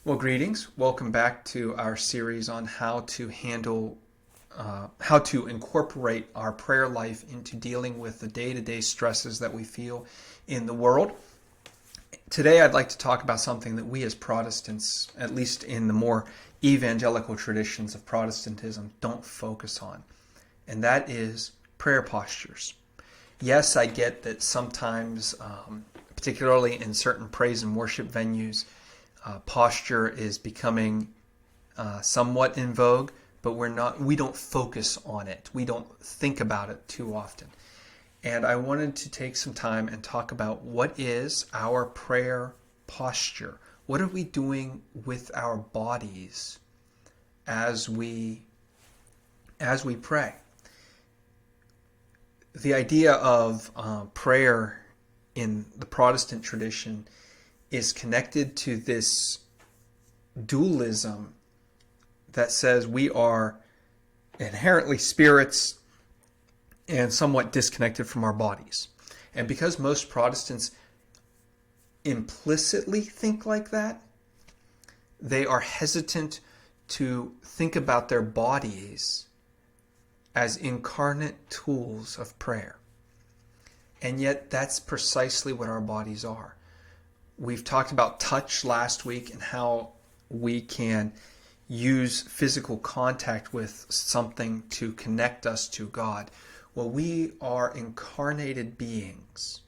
Well, greetings. Welcome back to our series on how to incorporate our prayer life into dealing with the day-to-day stresses that we feel in the world. Today, I'd like to talk about something that we as Protestants, at least in the more evangelical traditions of Protestantism, don't focus on, and that is prayer postures. Yes, I get that sometimes, particularly in certain praise and worship venues, posture is becoming somewhat in vogue, but we don't focus on it. We don't think about it too often. And I wanted to take some time and talk about what is our prayer posture. What are we doing with our bodies as we pray? The idea of prayer in the Protestant tradition is connected to this dualism that says we are inherently spirits and somewhat disconnected from our bodies. And because most Protestants implicitly think like that, they are hesitant to think about their bodies as incarnate tools of prayer. And yet that's precisely what our bodies are. We've talked about touch last week and how we can use physical contact with something to connect us to God. Well, we are incarnated beings.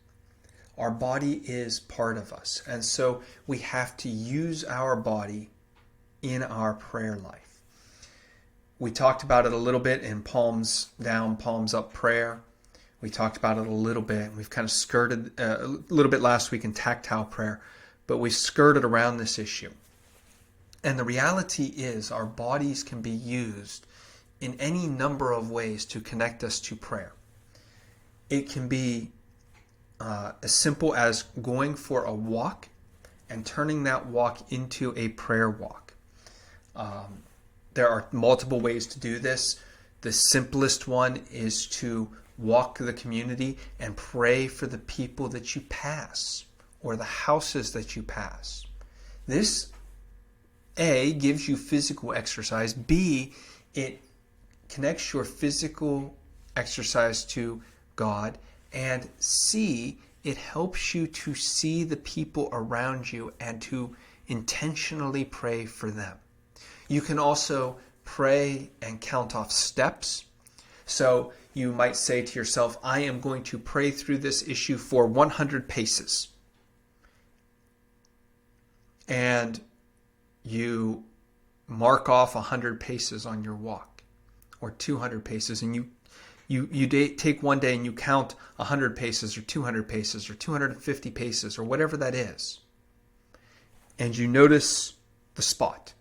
Our body is part of us. And so we have to use our body in our prayer life. We talked about it a little bit in palms down, palms up prayer. We talked about it a little bit. We've kind of skirted a little bit last week in tactile prayer, but we skirted around this issue. And the reality is our bodies can be used in any number of ways to connect us to prayer. It can be as simple as going for a walk and turning that walk into a prayer walk. There are multiple ways to do this. The simplest one is to walk the community and pray for the people that you pass or the houses that you pass. This, A, gives you physical exercise. B, it connects your physical exercise to God. And C, it helps you to see the people around you and to intentionally pray for them. You can also pray and count off steps. So you might say to yourself, I am going to pray through this issue for 100 paces. And you mark off 100 paces on your walk, or 200 paces, and you take one day and you count 100 paces or 200 paces or 250 paces or whatever that is. And you notice the spot.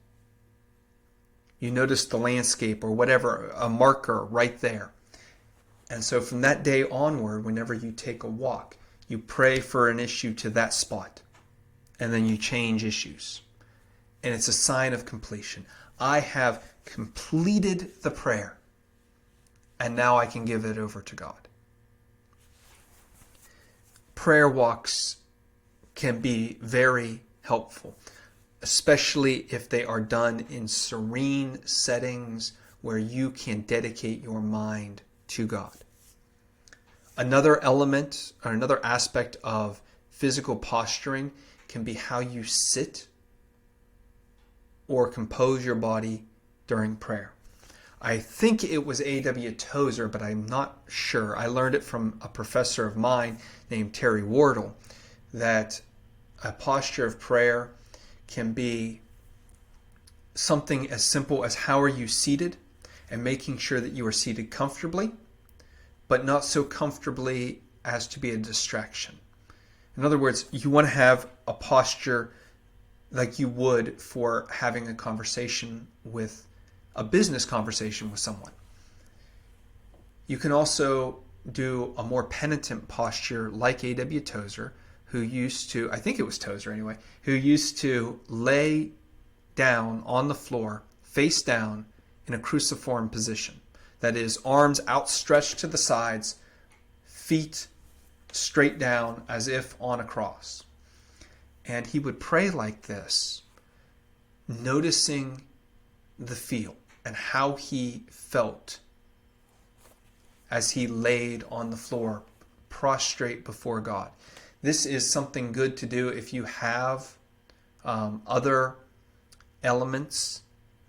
You notice the landscape or whatever, a marker right there. And so from that day onward, whenever you take a walk, you pray for an issue to that spot. And then you change issues. And it's a sign of completion. I have completed the prayer. And now I can give it over to God. Prayer walks can be very helpful, especially if they are done in serene settings where you can dedicate your mind to God. Another element or another aspect of physical posturing can be how you sit or compose your body during prayer. I think it was A.W. Tozer, but I'm not sure. I learned it from a professor of mine named Terry Wardle, that a posture of prayer can be something as simple as how are you seated and making sure that you are seated comfortably, but not so comfortably as to be a distraction. In other words, you want to have a posture like you would for having a business conversation with someone. You can also do a more penitent posture like A.W. Tozer, who used to, I think it was Tozer anyway, who used to lay down on the floor, face down, in a cruciform position. That is, arms outstretched to the sides, feet straight down as if on a cross. And he would pray like this noticing the feel and how he felt as he laid on the floor, prostrate before God. This is something good to do if you have other elements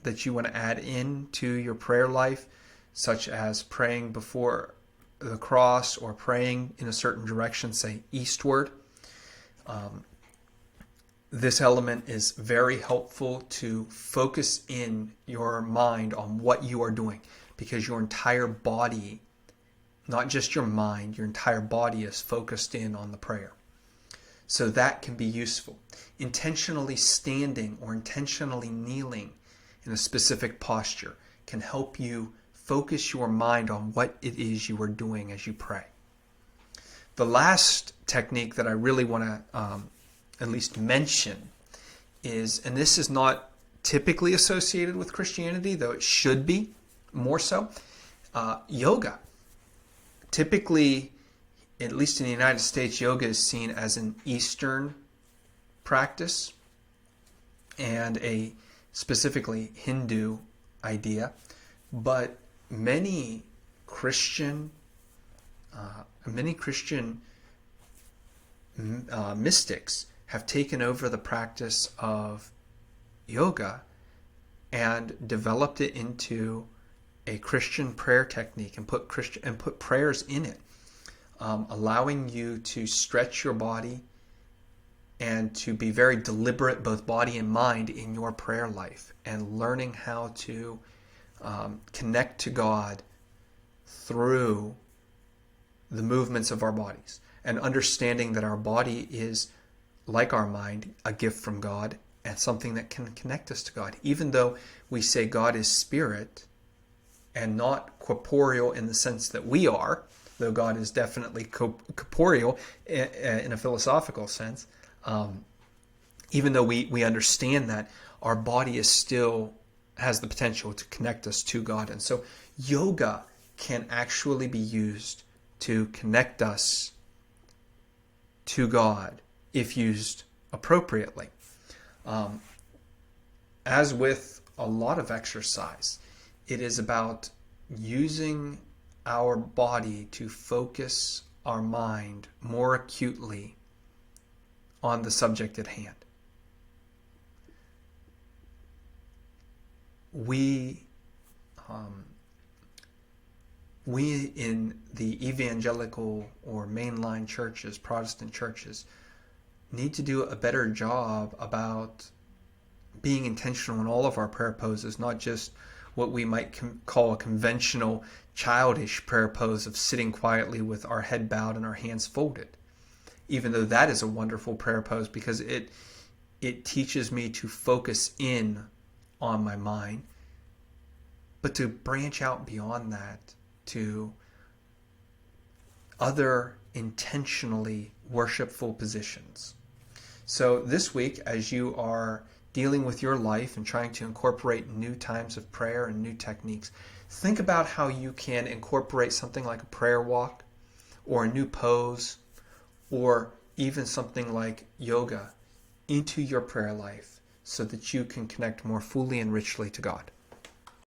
that you want to add into your prayer life, such as praying before the cross or praying in a certain direction, say eastward. This element is very helpful to focus in your mind on what you are doing, because your entire body, not just your mind, your entire body is focused in on the prayer. So that can be useful. Intentionally standing or intentionally kneeling in a specific posture can help you focus your mind on what it is you are doing as you pray. The last technique that I really want to at least mention is, and this is not typically associated with Christianity, though it should be more so, yoga. Typically, at least in the United States, yoga is seen as an Eastern practice and a specifically Hindu idea, but many Christian mystics have taken over the practice of yoga and developed it into a Christian prayer technique and put prayers in it, allowing you to stretch your body and to be very deliberate, both body and mind, in your prayer life, and learning how to connect to God through the movements of our bodies, and understanding that our body is, like our mind, a gift from God and something that can connect us to God. Even though we say God is spirit and not corporeal in the sense that we are, though God is definitely corporeal in a philosophical sense, even though we understand that, our body is still has the potential to connect us to God. And so yoga can actually be used to connect us to God if used appropriately. As with a lot of exercise, it is about using our body to focus our mind more acutely on the subject at hand. We in the evangelical or mainline churches, Protestant churches, need to do a better job about being intentional in all of our prayer poses, not just what we might call a conventional childish prayer pose of sitting quietly with our head bowed and our hands folded. Even though that is a wonderful prayer pose, because it teaches me to focus in on my mind, but to branch out beyond that to other intentionally worshipful positions. So this week, as you are dealing with your life and trying to incorporate new times of prayer and new techniques, think about how you can incorporate something like a prayer walk or a new pose or even something like yoga into your prayer life so that you can connect more fully and richly to God.